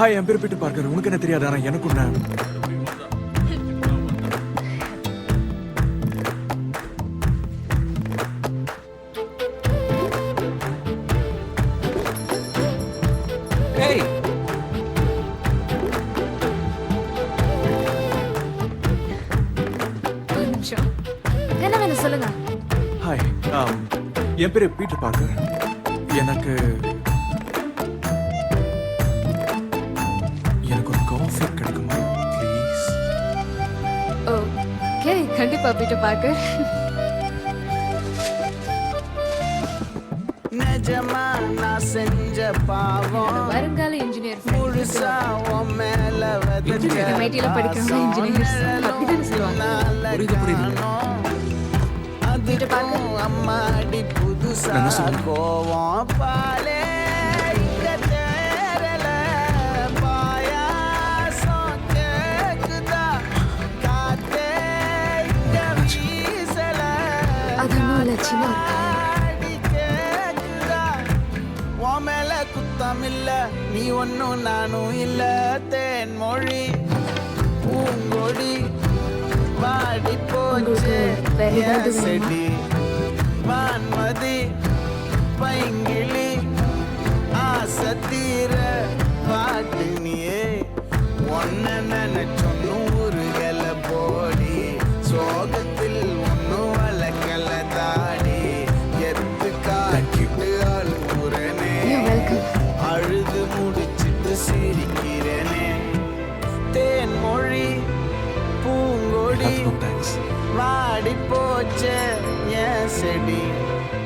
Hi, என் பேர் Peter Parker. உனக்கு என்ன தெரியாது, ஆனா எனக்கு ஒண்ணு. ஏய், ஒரு நிமிஷம். என்ன வேணும் சொல்லுங்க. ஹாய், என் பேரு பீட்டர் பார்க்கர். எனக்கு எனக்கு ஒரு காஃபி கிடைக்குமா ப்ளீஸ்? ஓகே, கண்டிப்பா பீட்டர் பார்க்கர். நிஜமா நான் செஞ்ச பாவம் வருங்கால இன்ஜினியர் முழுசா உன் மேல விதைச்ச MIT ல படிக்கிறவங்க engineers. அப்படிதானே சொல்லுவாங்க. அதுக்கும் அம்மாடி புதுசா என்ன சொல்லுங்க? கோவம் பாலே இங்க தேரல பாயாசம் கேக்குதா காத்தே இங்க வீசல அதனால சின்ன ஆடி கேக்குதா உன் மேல குத்தம் இல்ல நீ ஒன்னும் நானும் இல்ல தேன் மொழி பூங்கொடி பாடி போச்சு வேற ஏதாவது என் செடி வான்மதி பைங்கிளி ஆசை தீர பாட்டு நீயே ஒன்ன நினைச்சொன்னு ஊருகல போடி சோகத்தில் ஒன்னும் வளர்க்கல தாடி எத்து காட்டு அழுகுறனே You're welcome. அழுது முடிச்சிட்டு சிரிக்கிறனே தேன் மொழி பூங்கொடி தேங்க்ஸ். வாடி போச்சே என் செடி